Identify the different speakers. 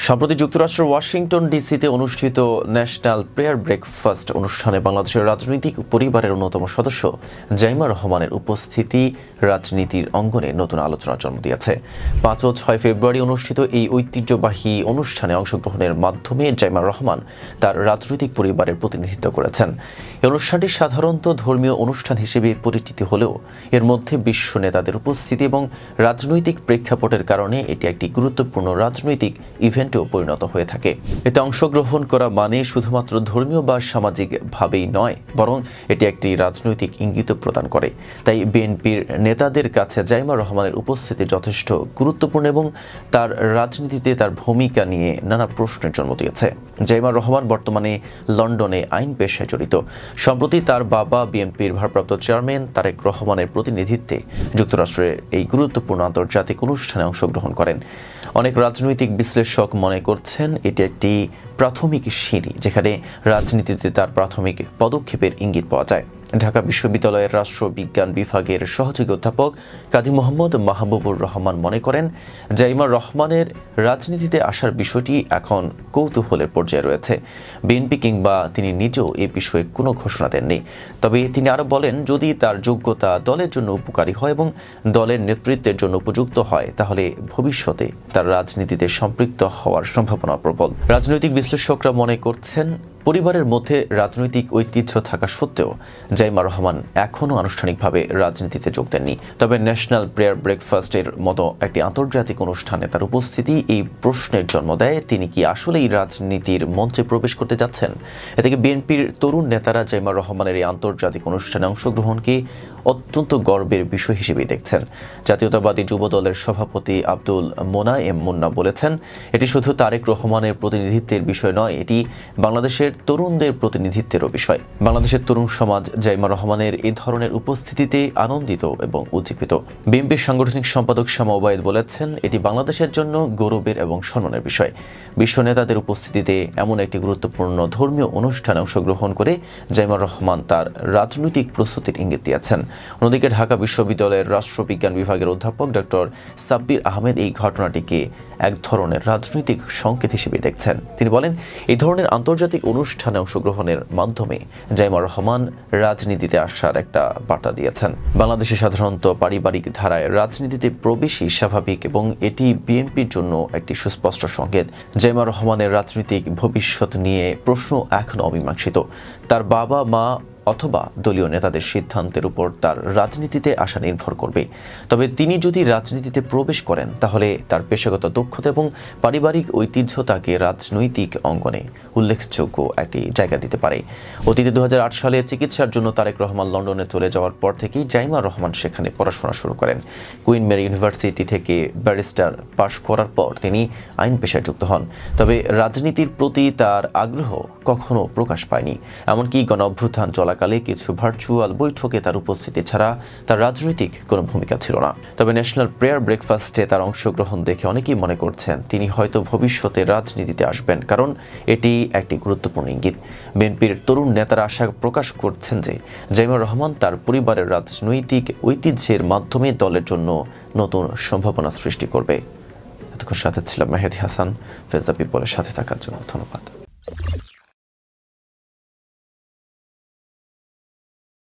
Speaker 1: সম্প্রতি যুক্তরাষ্ট্রের ওয়াশিংটন ডিসিতে অনুষ্ঠিত ন্যাশনাল প্রেয়ার ব্রেকফাস্ট অনুষ্ঠানে বাংলাদেশের রাজনৈতিক পরিবারের অন্যতম সদস্য জাইমা রহমানের উপস্থিতি রাজনীতির অঙ্গনে নতুন আলোচনার জন্ম দিয়েছে। ৫ ও ৬ ফেব্রুয়ারি অনুষ্ঠিত এই ঐতিহ্যবাহী অনুষ্ঠানে অংশগ্রহণের মাধ্যমে জাইমা রহমান তার রাজনৈতিক পরিবারের প্রতিনিধিত্ব করেছেন। এই অনুষ্ঠানটি সাধারণত ধর্মীয় অনুষ্ঠান হিসেবে পরিচিতি হলেও এর মধ্যে বিশ্ব নেতাদের উপস্থিতি এবং রাজনৈতিক প্রেক্ষাপটের কারণে এটি একটি গুরুত্বপূর্ণ রাজনৈতিক ইভেন্টও পরিণত হয়ে থাকে। এতে অংশগ্রহণ করা মানে শুধুমাত্র ধর্মীয় বা সামাজিকভাবেই নয়, বরং এটি একটি রাজনৈতিক ইঙ্গিত প্রদান করে। তাই বিএনপির নেতাদের কাছে জাইমা রহমানের উপস্থিতি যথেষ্ট গুরুত্বপূর্ণ এবং তার রাজনীতিতে তার ভূমিকা নিয়ে নানা প্রশ্নের জন্ম দিয়েছে। জাইমা রহমান বর্তমানে লন্ডনে আইন পেশায় জড়িত। সম্প্রতি তার বাবা বিএনপির ভারপ্রাপ্ত চেয়ারম্যান তারেক রহমানের প্রতিনিধিত্বে যুক্তরাষ্ট্রের এই গুরুত্বপূর্ণ আন্তর্জাতিক অনুষ্ঠানে অংশগ্রহণ করেন। অনেক রাজনৈতিক বিশ্লেষক মনে করছেন এটি একটি প্রাথমিক সিঁড়ি, যেখানে রাজনীতিতে তার প্রাথমিক পদক্ষেপের ইঙ্গিত পাওয়া যায়। ঢাকা বিশ্ববিদ্যালয়ের রাষ্ট্রবিজ্ঞান বিভাগের সহযোগী অধ্যাপক কাজী মোহাম্মদ মাহবুবুর রহমান মনে করেন, জাইমা রহমানের রাজনীতিতে আসার বিষয়টি এখন কৌতূহলের পর্যায়ে রয়েছে। বিএনপি কিংবা তিনি নিজেও এ বিষয়ে কোনো ঘোষণা দেননি। তবে তিনি আরও বলেন, যদি তার যোগ্যতা দলের জন্য উপকারী হয় এবং দলের নেতৃত্বের জন্য উপযুক্ত হয়, তাহলে ভবিষ্যতে তার রাজনীতিতে সম্পৃক্ত হওয়ার সম্ভাবনা প্রবল। রাজনৈতিক বিশ্লেষকরা মনে করছেন, পরিবারের মধ্যে রাজনৈতিক ঐতিহ্য থাকা সত্ত্বেও জাইমা রহমান এখনও আনুষ্ঠানিকভাবে রাজনীতিতে যোগ দেননি। তবে ন্যাশনাল প্রেয়ার ব্রেকফাস্টের মতো একটি আন্তর্জাতিক অনুষ্ঠানে তার উপস্থিতি এই প্রশ্নের জন্ম দেয়, তিনি কি আসলেই রাজনীতির মঞ্চে প্রবেশ করতে যাচ্ছেন? এ থেকে বিএনপির তরুণ নেতারা জাইমা রহমানের এই আন্তর্জাতিক অনুষ্ঠানে অংশগ্রহণকে অত্যন্ত গর্বের বিষয় হিসেবে দেখছেন। জাতীয়তাবাদী যুব দলের সভাপতি আব্দুল মোনায়েম মুন্না বলেছেন, এটি শুধু তারেক রহমানের প্রতিনিধিত্বের বিষয় নয়, এটি বাংলাদেশের তরুণদের প্রতিনিধিত্বেরও বিষয়। বাংলাদেশের তরুণ সমাজ জাইমা রহমানের এই ধরনের উপস্থিতিতে আনন্দিত এবং উজ্জীবিত। বিএনপির সাংগঠনিক সম্পাদক শামা ওবায়েদ বলেছেন, এটি বাংলাদেশের জন্য গৌরবের এবং সম্মানের বিষয়। বিশ্ব নেতাদের উপস্থিতিতে এমন একটি গুরুত্বপূর্ণ ধর্মীয় অনুষ্ঠানে অংশগ্রহণ করে জাইমা রহমান তার রাজনৈতিক প্রস্তুতির ইঙ্গিত দিয়েছেন। অন্যদিকে ঢাকা বিশ্ববিদ্যালয়ের রাষ্ট্রবিজ্ঞান বিভাগের অধ্যাপক ডক্টর সাব্বির আহমেদ এই ঘটনাটিকে এক ধরনের রাজনৈতিক সংকেত হিসেবে দেখছেন। তিনি বলেন, এই ধরনের আন্তর্জাতিক অনুষ্ঠানে অংশগ্রহণের মাধ্যমে জাইমা রহমান রাজনীতিতে আসার একটা বার্তা দিয়েছেন। বাংলাদেশে সাধারণত পারিবারিক ধারায় রাজনীতিতে প্রবেশই স্বাভাবিক এবং এটি বিএনপির জন্য একটি সুস্পষ্ট সংকেত। জাইমা রহমানের রাজনৈতিক ভবিষ্যৎ নিয়ে প্রশ্ন এখনও অমীমাংসিত। তার বাবা মা অথবা দলীয় নেতাদের সিদ্ধান্তের উপর তার রাজনীতিতে আসা নির্ভর করবে। তবে তিনি যদি রাজনীতিতে প্রবেশ করেন, তাহলে তার পেশাগত দক্ষতা এবং পারিবারিক ঐতিহ্য তাকে রাজনৈতিক অঙ্গনে উল্লেখযোগ্য একটি জায়গা দিতে পারে। অতীতে 2008 সালে চিকিৎসার জন্য তারেক রহমান লন্ডনে চলে যাওয়ার পর থেকেই জাইমা রহমান সেখানে পড়াশোনা শুরু করেন। কুইন মেরি ইউনিভার্সিটি থেকে ব্যারিস্টার পাশ করার পর তিনি আইন পেশায় যুক্ত হন। তবে রাজনীতির প্রতি তার আগ্রহ কখনো প্রকাশ পায়নি। এমনকি গণঅভ্যুত্থান চলাকালে কিছু ভার্চুয়াল বৈঠকে তার উপস্থিতি ছাড়া তার রাজনৈতিক কোনো ভূমিকা ছিল না। তবে ন্যাশনাল প্রেয়ার ব্রেকফাস্টে তার অংশগ্রহণ দেখে অনেকেই মনে করছেন তিনি হয়তো ভবিষ্যতে রাজনীতিতে আসবেন, কারণ এটি একটি গুরুত্বপূর্ণ ইঙ্গিত। বিএনপির তরুণ নেতারা আশা প্রকাশ করছেন যে জাইমা রহমান তার পরিবারের রাজনৈতিক ঐতিহ্যের মাধ্যমে দলের জন্য নতুন সম্ভাবনা সৃষ্টি করবে। এতক্ষণ সাথে ছিলাম মেহেদি হাসান। ফেজ দ্য পিপলের সাথে থাকার জন্য ধন্যবাদ।